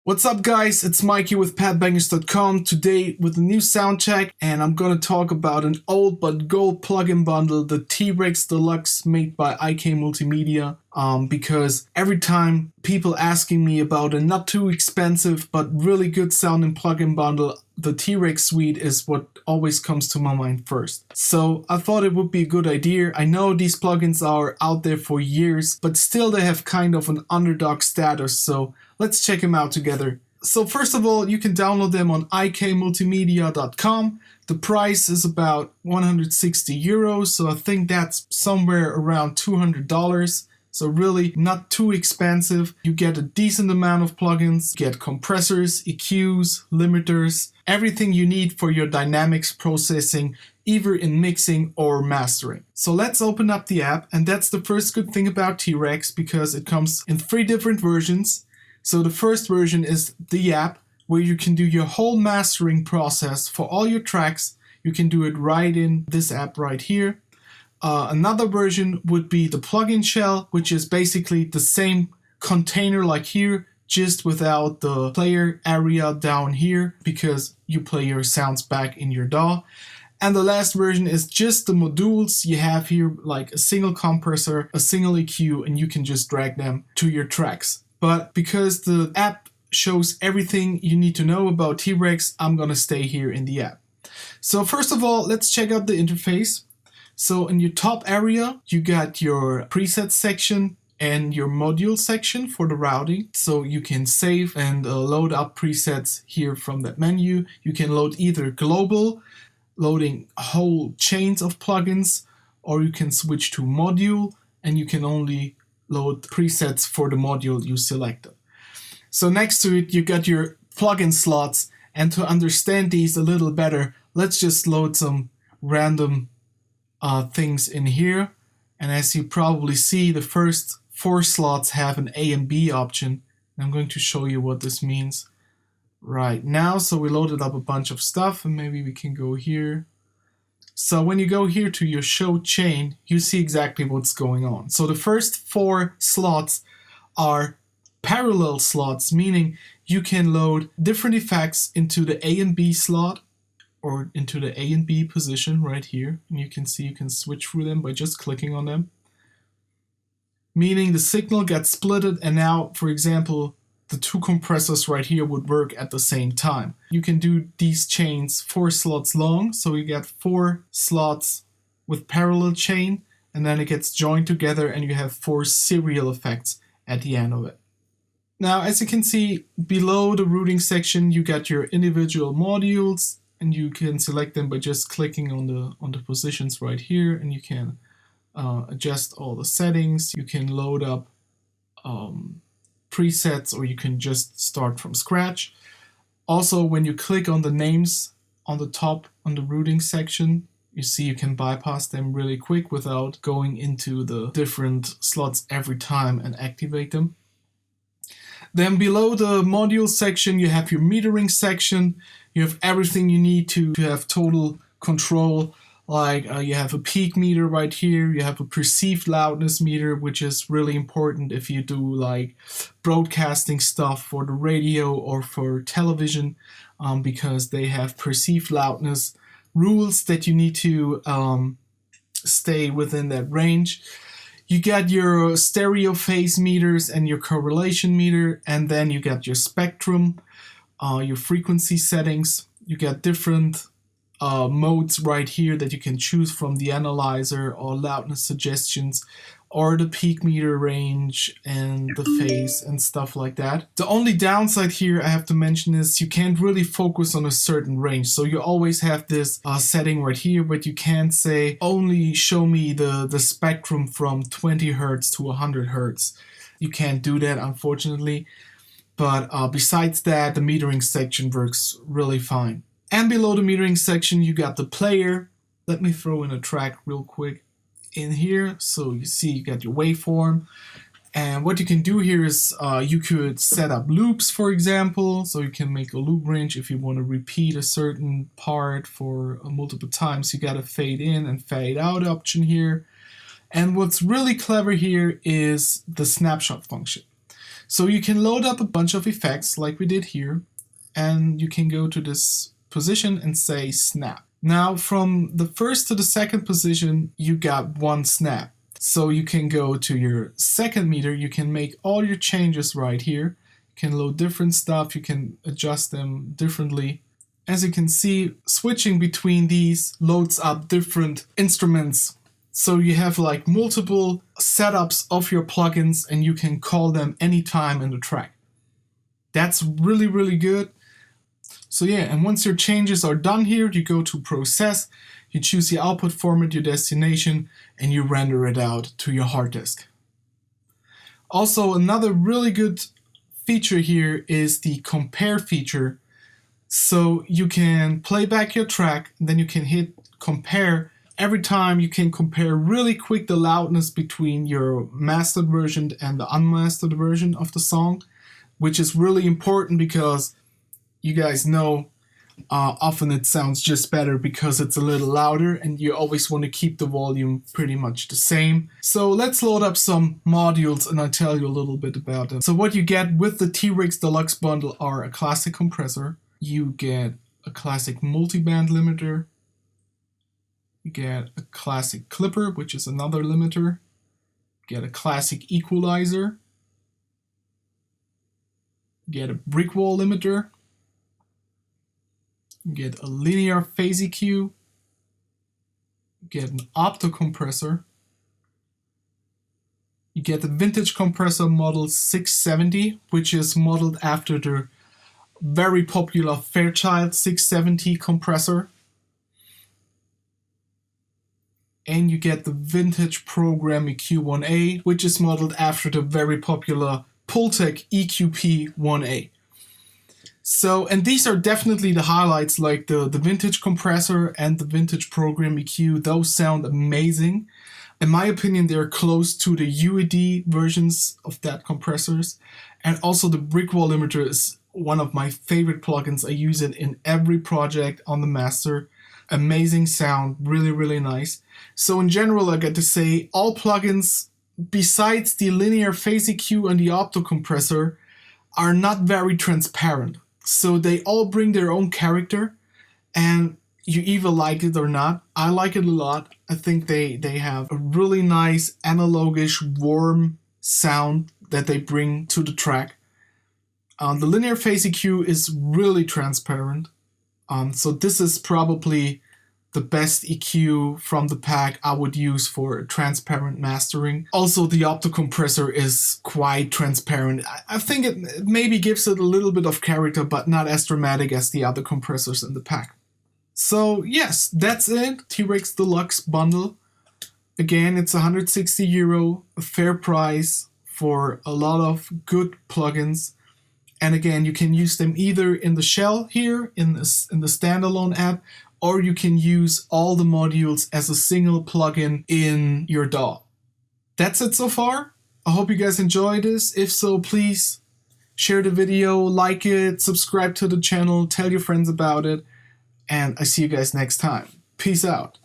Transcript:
What's up guys, it's Mikey with Padbangers.com, today with a new sound check, and I'm gonna talk about an old but gold plugin bundle, the T-Rex Deluxe made by IK Multimedia, because every time people asking me about a not too expensive but really good sounding plugin bundle, the T-Rex suite is what always comes to my mind first. So I thought it would be a good idea. I know these plugins are out there for years, but still they have kind of an underdog status, so let's check them out together. So first of all, you can download them on ikmultimedia.com. The price is about 160 euros, so I think that's somewhere around $200. So really not too expensive. You get a decent amount of plugins, you get compressors, EQs, limiters, everything you need for your dynamics processing, either in mixing or mastering. So let's open up the app, and that's the first good thing about T-Rex, because it comes in 3 different versions. So the first version is the app, where you can do your whole mastering process for all your tracks. You can do it right in this app right here. Another version would be the plugin shell, which is basically the same container like here, just without the player area down here, because you play your sounds back in your DAW. And the last version is just the modules you have here, like a single compressor, a single EQ, and you can just drag them to your tracks. But because the app shows everything you need to know about T-Rex, I'm gonna stay here in the app. So first of all, let's check out the interface. So in your top area, you got your preset section and your module section for the routing. So you can save and load up presets here from that menu. You can load either global, loading whole chains of plugins, or you can switch to module and you can only load presets for the module you selected. So next to it, you got your plugin slots, and to understand these a little better, let's just load some random things in here. And as you probably see, the first 4 slots have an A and B option. I'm going to show you what this means right now. So we loaded up a bunch of stuff, and maybe we can go here. So when you go here to your show chain, you see exactly what's going on. So the first 4 slots are parallel slots, meaning you can load different effects into the A and B slot, or into the A and B position right here. And you can see you can switch through them by just clicking on them. Meaning the signal gets splitted, and now, for example, the 2 compressors right here would work at the same time. You can do these chains 4 slots long, so you get 4 slots with parallel chain, and then it gets joined together and you have 4 serial effects at the end of it. Now, as you can see, below the routing section, you got your individual modules, and you can select them by just clicking on the positions right here, and you can adjust all the settings. You can load up presets, or you can just start from scratch. Also, when you click on the names on the top on the routing section, you see you can bypass them really quick without going into the different slots every time and activate them. Then below the module section, you have your metering section. You have everything you need to have total control. Like you have a peak meter right here, you have a perceived loudness meter, which is really important if you do like broadcasting stuff for the radio or for television, because they have perceived loudness rules that you need to stay within that range. You got your stereo phase meters and your correlation meter, and then you got your spectrum, your frequency settings. You got different modes right here that you can choose from, the analyzer or loudness suggestions, or the peak meter range and the phase and stuff like that. The only downside here I have to mention is you can't really focus on a certain range. So you always have this setting right here, but you can't say only show me the spectrum from 20 Hertz to 100 Hertz. You can't do that, unfortunately. But besides that, the metering section works really fine. And below the metering section, you got the player. Let me throw in a track real quick in here. So you see you got your waveform. And what you can do here is you could set up loops, for example. So you can make a loop range if you want to repeat a certain part for multiple times. You got a fade in and fade out option here. And what's really clever here is the snapshot function. So you can load up a bunch of effects like we did here, and you can go to this position and say snap. Now from the first to the second position, you got one snap. So you can go to your second meter, you can make all your changes right here. You can load different stuff, you can adjust them differently. As you can see, switching between these loads up different instruments. So you have like multiple setups of your plugins and you can call them anytime in the track. That's really, really good. So yeah, and once your changes are done here, you go to process, you choose your output format, your destination, and you render it out to your hard disk. Also, another really good feature here is the compare feature. So you can play back your track, and then you can hit compare. Every time you can compare really quick the loudness between your mastered version and the unmastered version of the song, which is really important because you guys know often it sounds just better because it's a little louder and you always want to keep the volume pretty much the same. So let's load up some modules and I'll tell you a little bit about them. So what you get with the T-Rex Deluxe bundle are a classic compressor, you get a classic multiband limiter, you get a classic clipper, which is another limiter, you get a classic equalizer, you get a brick wall limiter, you get a linear phase EQ, you get an opto compressor, you get the vintage compressor model 670, which is modeled after the very popular Fairchild 670 compressor. And you get the vintage program EQ1A, which is modeled after the very popular Pultec EQP1A. So, and these are definitely the highlights, like the vintage compressor and the vintage program EQ. Those sound amazing. In my opinion, they're close to the UAD versions of that compressors. And also the brick wall limiter is one of my favorite plugins. I use it in every project on the master. Amazing sound, really, really nice. So in general, I get to say all plugins besides the linear phase EQ and the opto compressor are not very transparent. So they all bring their own character and you either like it or not. I like it a lot. I think they have a really nice analogish warm sound that they bring to the track. The linear phase EQ is really transparent. So this is probably the best EQ from the pack I would use for transparent mastering. Also, the opto compressor is quite transparent. I think it maybe gives it a little bit of character, but not as dramatic as the other compressors in the pack. So yes, that's it. T-Rex Deluxe bundle. Again, it's €160, a fair price for a lot of good plugins. And again, you can use them either in the shell here, in the standalone app, or you can use all the modules as a single plugin in your DAW. That's it so far. I hope you guys enjoyed this. If so, please share the video, like it, subscribe to the channel, tell your friends about it, and I see you guys next time. Peace out.